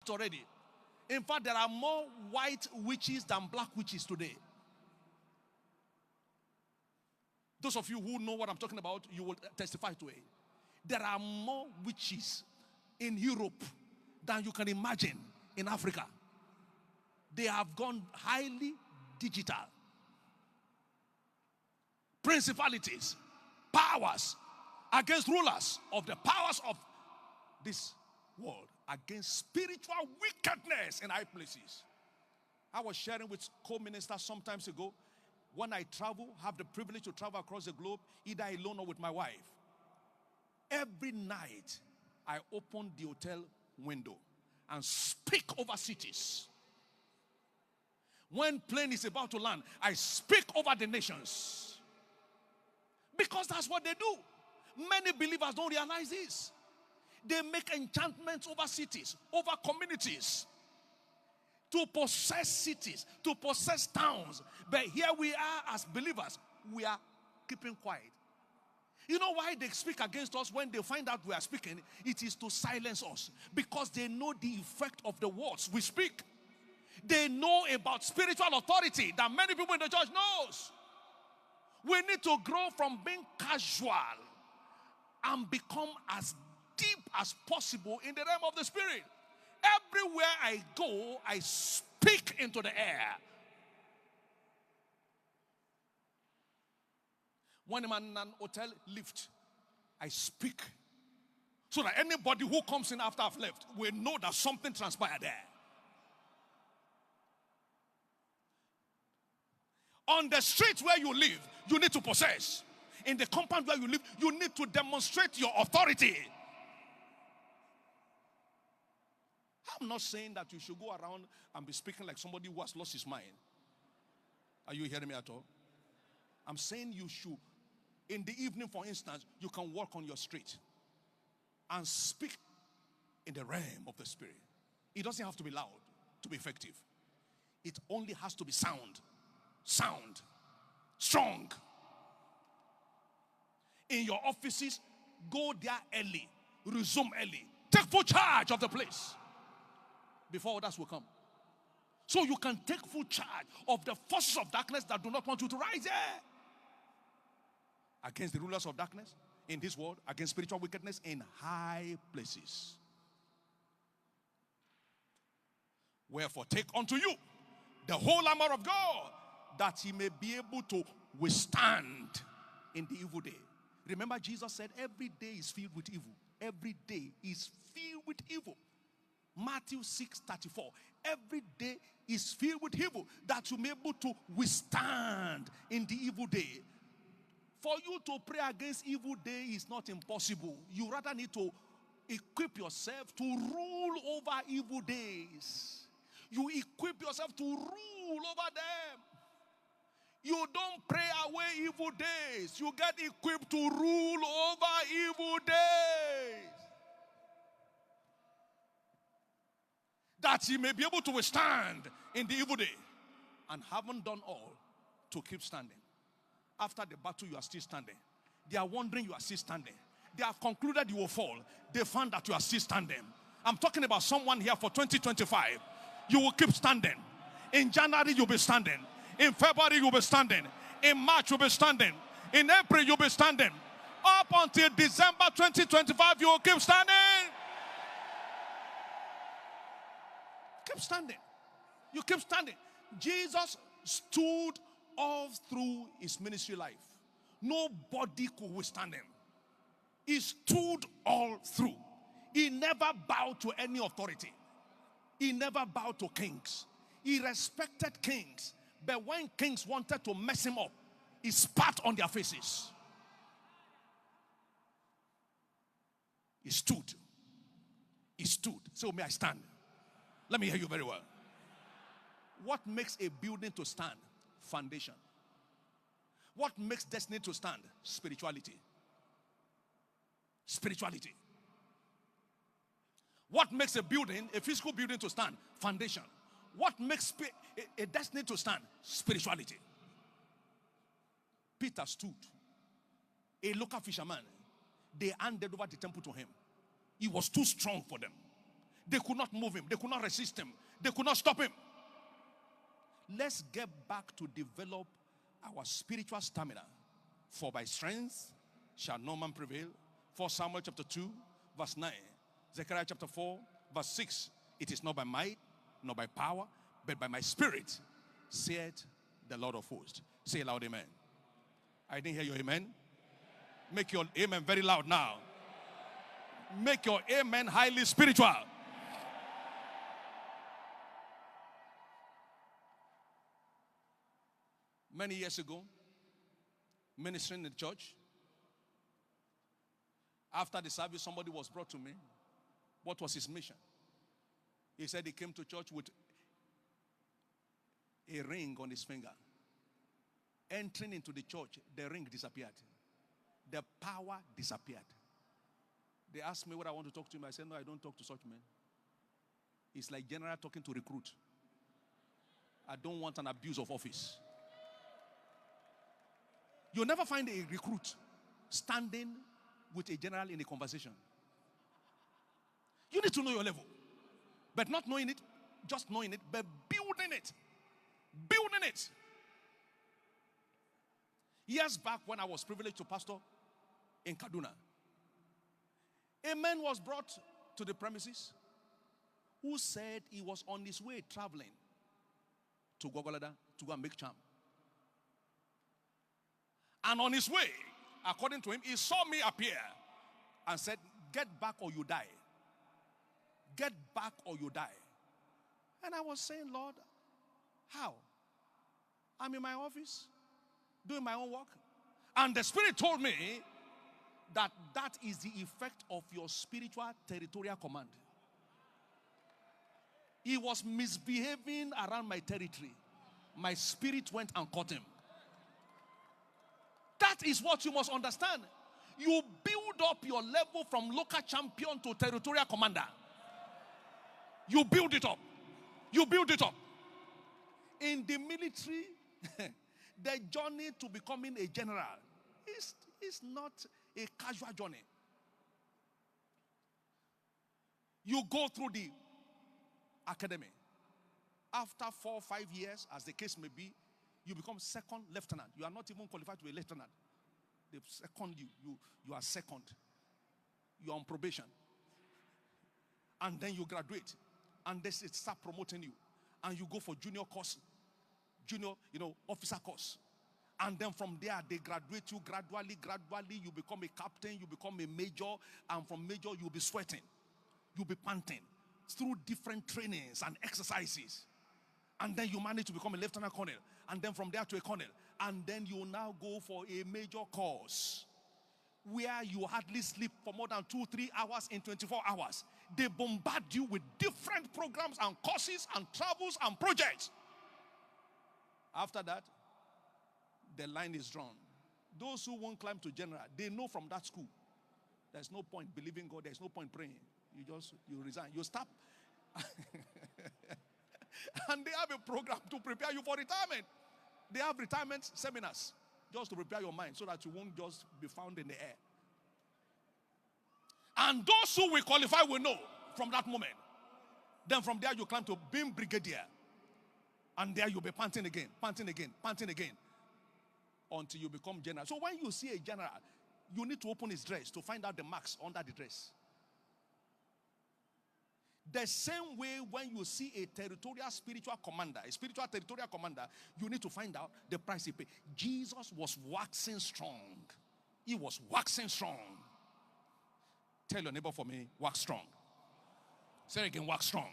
already. In fact, there are more white witches than black witches today. Those of you who know what I'm talking about, you will testify to it. There are more witches in Europe than you can imagine in Africa. They have gone highly digital. Principalities, powers against rulers of the powers of this world, against spiritual wickedness in high places. I was sharing with co-ministers some time ago. When I travel, have the privilege to travel across the globe, either alone or with my wife. Every night, I open the hotel window and speak over cities. When plane is about to land, I speak over the nations. Because that's what they do. Many believers don't realize this. They make enchantments over cities, over communities, to possess cities, to possess towns. But here we are as believers, we are keeping quiet. You know why they speak against us when they find out we are speaking? It is to silence us. Because they know the effect of the words we speak. They know about spiritual authority that many people in the church knows. We need to grow from being casual and become as deep as possible in the realm of the spirit. Everywhere I go, I speak into the air. When I'm in an hotel lift, I speak so that anybody who comes in after I've left will know that something transpired there. On the street where you live, you need to possess. In the compound where you live, you need to demonstrate your authority. I'm not saying that you should go around and be speaking like somebody who has lost his mind. Are you hearing me at all? I'm saying you should. In the evening, for instance, you can walk on your street and speak in the realm of the spirit. It doesn't have to be loud to be effective. It only has to be sound, strong. In your offices, go there early, resume early, take full charge of the place before others will come. So you can take full charge of the forces of darkness that do not want you to rise there. Against the rulers of darkness in this world, against spiritual wickedness in high places. Wherefore, take unto you the whole armor of God, that he may be able to withstand in the evil day. Remember, Jesus said every day is filled with evil. Every day is filled with evil. Matthew 6:34. Every day is filled with evil, that you may be able to withstand in the evil day. For you to pray against evil day is not impossible. You rather need to equip yourself to rule over evil days. You equip yourself to rule over them. You don't pray away evil days. You get equipped to rule over evil days. That you may be able to withstand in the evil day. And haven't done all to keep standing. After the battle, you are still standing. They are wondering you are still standing. They have concluded you will fall. They found that you are still standing. I'm talking about someone here for 2025. You will keep standing. In January, you'll be standing. In February, you'll be standing. In March, you'll be standing. In April, you'll be standing. Up until December 2025, you will keep standing. Keep standing. You keep standing. Jesus stood all through his ministry life. Nobody could withstand him. He stood all through. He never bowed to any authority. He never bowed to kings. He respected kings. But when kings wanted to mess him up, he spat on their faces. He stood. He stood. So may I stand? Let me hear you very well. What makes a building to stand? Foundation. What makes destiny to stand? Spirituality. Spirituality. What makes a building, a physical building to stand? Foundation. What makes a destiny to stand? Spirituality. Peter stood. A local fisherman. They handed over the temple to him. He was too strong for them. They could not move him. They could not resist him. They could not stop him. Let's get back to develop our spiritual stamina. For by strength shall no man prevail. 1 Samuel chapter 2, verse 9. Zechariah chapter 4, verse 6. It is not by might, nor by power, but by my spirit, saith the Lord of hosts. Say loud, amen. I didn't hear your amen. Make your amen very loud now. Make your amen highly spiritual. Many years ago, ministering in the church, after the service, somebody was brought to me. What was his mission? He said he came to church with a ring on his finger. Entering into the church, the ring disappeared. The power disappeared. They asked me what I want to talk to him. I said, no, I don't talk to such men. It's like general talking to recruit. I don't want an abuse of office. You'll never find a recruit standing with a general in a conversation. You need to know your level. But not knowing it, just knowing it, but building it. Building it. Years back when I was privileged to pastor in Kaduna, a man was brought to the premises who said he was on his way traveling to Gogolada to go and make charm. And on his way, according to him, he saw me appear and said, get back or you die. Get back or you die. And I was saying, Lord, how? I'm in my office, doing my own work. And the Spirit told me that that is the effect of your spiritual territorial command. He was misbehaving around my territory. My spirit went and caught him. That is what you must understand. You build up your level from local champion to territorial commander. You build it up. You build it up. In the military, the journey to becoming a general is not a casual journey. You go through the academy. After 4 or 5 years, as the case may be, you become second lieutenant. You are not even qualified to be a lieutenant. They second you are second. You are on probation. And then you graduate. And they start promoting you. And you go for junior course. Junior, officer course. And then from there, they graduate you gradually. You become a captain. You become a major. And from major, you'll be sweating. You'll be panting. Through different trainings and exercises. And then you manage to become a lieutenant colonel. And then from there to a colonel. And then you now go for a major course where you hardly sleep for more than 2-3 hours in 24 hours. They bombard you with different programs and courses and travels and projects. After that, the line is drawn. Those who won't climb to general, they know from that school, there's no point believing God, there's no point praying. You resign. You stop. And they have a program to prepare you for retirement. They have retirement seminars just to prepare your mind so that you won't just be found in the air. And those who will qualify will know from that moment. Then from there you climb to being brigadier. And there you'll be panting again, until you become general. So when you see a general, you need to open his dress to find out the marks under the dress. The same way when you see a territorial spiritual commander, a spiritual territorial commander, you need to find out the price he paid. Jesus was waxing strong. He was waxing strong. Tell your neighbor for me, wax strong. Say it again, wax strong.